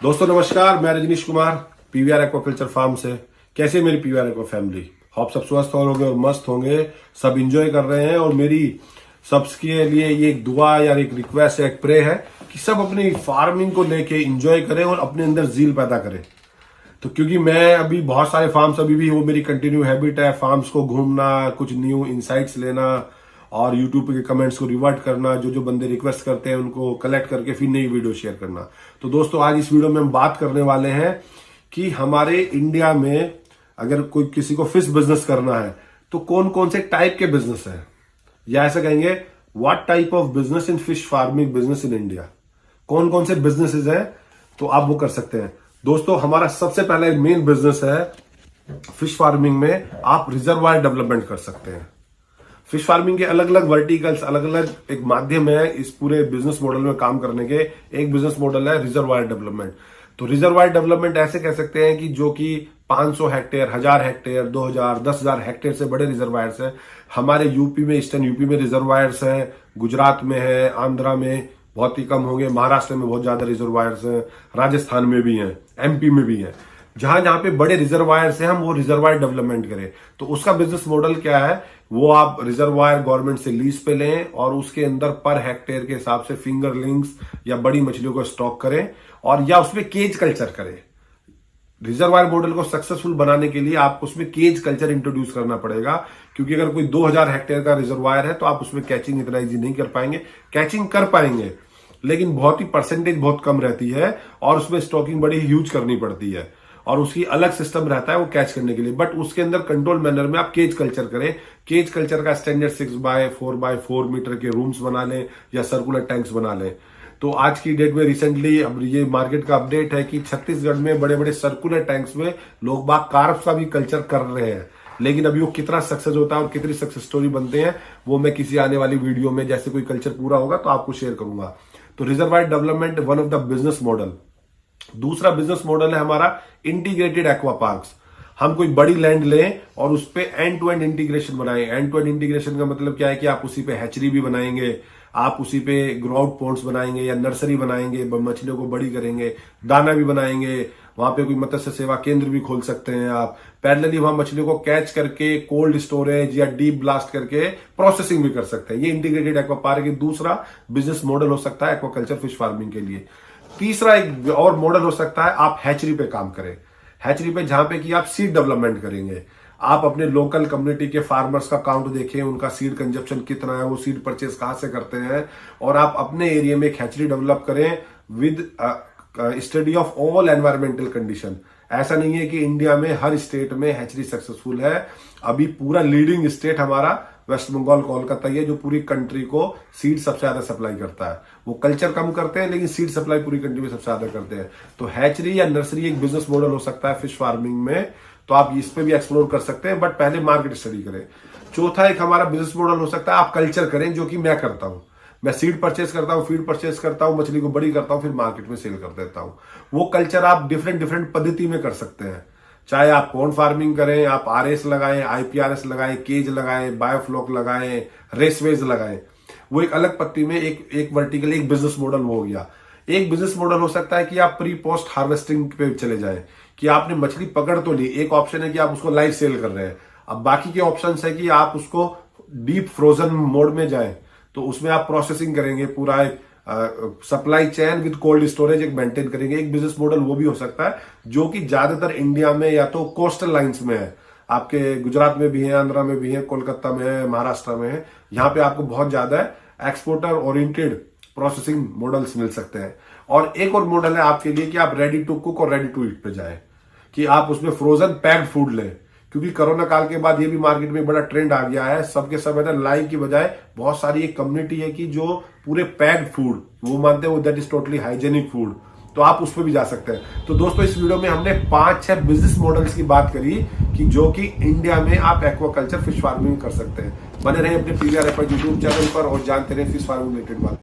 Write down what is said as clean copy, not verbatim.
दोस्तों नमस्कार, मैं Rajneesh Kumar PVR aquaculture farm से। कैसे मेरी पीवीआर एक्वा फैमिली? आप सब स्वस्थ होंगे और मस्त होंगे, सब एंजॉय कर रहे हैं। और मेरी सबके लिए ये एक दुआ या एक रिक्वेस्ट है, एक प्रे है कि सब अपनी फार्मिंग को लेके एंजॉय करें और अपने अंदर जील पैदा करें। तो क्योंकि मैं अभी बहुत सारे फार्म्स अभी भी वो मेरी कंटिन्यू हैबिट है, फार्म्स को घूमना, कुछ न्यू इंसाइट्स लेना और यूट्यूब के कमेंट्स को रिवर्ट करना, जो जो बंदे रिक्वेस्ट करते हैं उनको कलेक्ट करके फिर नई वीडियो शेयर करना। तो दोस्तों आज इस वीडियो में हम बात करने वाले हैं कि हमारे इंडिया में अगर कोई किसी को फिश बिजनेस करना है तो कौन कौन से टाइप के बिजनेस है, या ऐसा कहेंगे what type of business in fish farming business in India, कौन कौन से बिजनेसेस हैं तो आप वो कर सकते हैं। दोस्तों हमारा सबसे पहला एक मेन बिजनेस है फिश फार्मिंग में, आप रिजर्वायर डेवलपमेंट कर सकते हैं। फिश फार्मिंग के अलग अलग वर्टिकल्स, अलग अलग एक माध्यम है इस पूरे बिजनेस मॉडल में काम करने के। एक बिजनेस मॉडल है रिजर्वायर डेवलपमेंट। तो रिजर्वायर डेवलपमेंट ऐसे कह सकते हैं कि जो कि 500 हेक्टेयर, 1000 हेक्टेयर, 2000, 10,000 हेक्टेयर से बड़े रिजर्वायर्स हैं। हमारे यूपी में, ईस्टर्न यूपी में रिजर्वायर्स हैं, गुजरात में है, आंध्रा में बहुत ही कम होंगे, महाराष्ट्र में बहुत ज्यादा रिजर्वायर्स हैं, राजस्थान में भी हैं, एमपी में भी हैं। जहां जहां पे बड़े रिजर्वायर्स हैं हम वो रिजर्वायर डेवलपमेंट करें। तो उसका बिजनेस मॉडल क्या है, वो आप रिजर्वायर गवर्नमेंट से लीज पे लें और उसके अंदर पर हेक्टेयर के हिसाब से फिंगरलिंग्स या बड़ी मछलियों को स्टॉक करें और या उसमें केज कल्चर करें। रिजर्वायर मॉडल को सक्सेसफुल बनाने के लिए आपको उसमें केज कल्चर इंट्रोड्यूस करना पड़ेगा, क्योंकि अगर कोई 2000 हेक्टेयर का रिजर्वायर है तो आप उसमें कैचिंग इतना इजी नहीं कर पाएंगे। कैचिंग कर पाएंगे लेकिन बहुत ही परसेंटेज बहुत कम रहती है और उसमें स्टॉकिंग बड़ी ह्यूज करनी पड़ती है और उसकी अलग सिस्टम रहता है वो कैच करने के लिए। बट उसके अंदर कंट्रोल मैनर में आप केज कल्चर करें। केज कल्चर का स्टैंडर्ड 6x4x4 मीटर के रूम्स बना लें या सर्कुलर टैंक्स बना लें। तो आज की डेट में रिसेंटली अब ये मार्केट का अपडेट है कि छत्तीसगढ़ में बड़े बड़े सर्कुलर टैंक्स में लोग बाग कार्प का भी कल्चर कर रहे हैं। लेकिन अभी वो कितना सक्सेस होता है और कितनी सक्सेस स्टोरी बनते हैं वो मैं किसी आने वाली वीडियो में, जैसे कोई कल्चर पूरा होगा तो आपको शेयर करूंगा। तो reservoir development one of the business model. दूसरा बिजनेस मॉडल है हमारा इंटीग्रेटेड एक्वा पार्क्स। हम कोई बड़ी लैंड लें और उस पे एंड टू एंड इंटीग्रेशन बनाएं। एंड टू एंड इंटीग्रेशन का मतलब क्या है कि आप उसी पे हैचरी भी बनाएंगे, आप उसी पे ग्रो आउट पॉन्ड्स बनाएंगे या नर्सरी बनाएंगे, मछलियों को बड़ी करेंगे, दाना भी बनाएंगे, वहां पे कोई मत्स्य सेवा केंद्र भी खोल सकते हैं आप। पैरेलली वहां मछलियों को कैच करके कोल्ड स्टोरेज या डीप ब्लास्ट करके प्रोसेसिंग भी कर सकते हैं। ये इंटीग्रेटेड एक्वा पार्क दूसरा बिजनेस मॉडल हो सकता है एक्वाकल्चर फिश फार्मिंग के लिए। तीसरा एक और मॉडल हो सकता है आप हैचरी पे काम करें। हैचरी पे जहां पे कि आप सीड डेवलपमेंट करेंगे। आप अपने लोकल कम्युनिटी के फार्मर्स का काउंट देखें, उनका सीड कंजप्शन कितना है, वो सीड परचेज कहां से करते हैं और आप अपने एरिया में एक हैचरी डेवलप करें with study of all environmental condition. ऐसा नहीं है कि इंडिया में हर स्टेट में हैचरी सक्सेसफुल है। अभी पूरा लीडिंग स्टेट हमारा वेस्ट बंगाल, कोलकाता ही है जो पूरी कंट्री को सीड सबसे ज्यादा सप्लाई करता है। वो कल्चर कम करते हैं लेकिन सीड सप्लाई पूरी कंट्री में सबसे ज्यादा करते हैं। तो हैचरी या नर्सरी एक बिजनेस मॉडल हो सकता है फिश फार्मिंग में, तो आप इस पे भी एक्सप्लोर कर सकते हैं, बट पहले मार्केट स्टडी करें। चौथा एक हमारा बिजनेस मॉडल हो सकता है आप कल्चर करें, जो कि मैं करता हूं। मैं सीड परचेज करता हूं, फीड परचेज करता हूं, मछली को बड़ी करता हूं, फिर मार्केट में सेल कर देता हूं। वो कल्चर आप डिफरेंट पद्धति में कर सकते हैं। चाहे आप कॉर्न फार्मिंग करें, आप आरएस लगाएं, आईपीआरएस लगाएं, केज लगाएं, बायोफ्लॉक लगाएं, रेसवेज लगाएं, वो एक अलग पत्ती में एक वर्टिकल एक बिजनेस मॉडल हो गया। एक बिजनेस मॉडल हो सकता है कि आप प्री पोस्ट हार्वेस्टिंग पे चले जाएं, कि आपने मछली पकड़ तो ली। एक ऑप्शन है कि आप उसको लाइव सेल कर रहे हैं। अब बाकी के ऑप्शन है कि आप उसको डीप फ्रोजन मोड में जाएं, तो उसमें आप प्रोसेसिंग करेंगे, पूरा एक supply chain with cold storage एक मेंटेन करेंगे। एक बिजनेस मॉडल वो भी हो सकता है जो कि ज्यादातर इंडिया में या तो कोस्टल लाइंस में है, आपके गुजरात में भी है, आंध्रा में भी है, कोलकाता में है, महाराष्ट्र में है। यहाँ पे आपको बहुत ज्यादा एक्सपोर्टर ओरिएंटेड प्रोसेसिंग मॉडल्स मिल सकते हैं। और एक और मॉडल है आपके लिए कि आप रेडी टू कुक और रेडी टू ईट पे जाए, कि आप उसमें फ्रोजन पैक्ड फूड लें। क्योंकि कोरोना काल के बाद ये भी मार्केट में बड़ा ट्रेंड आ गया है, सबके सब है ना, लाइव की बजाय बहुत सारी एक कम्युनिटी है कि जो पूरे पैक्ड फूड वो मानते हैं वो that is totally hygienic food. तो आप उस पर भी जा सकते हैं। तो दोस्तों इस वीडियो में हमने 5-6 बिजनेस मॉडल्स की बात करी कि जो कि इंडिया में आप एक्वाकल्चर फिश फार्मिंग कर सकते हैं। बने रहे अपने पीवीआर एक्वा यूट्यूब चैनल पर और जानते रहे फिश फार्मिंग रिलेटेड बात।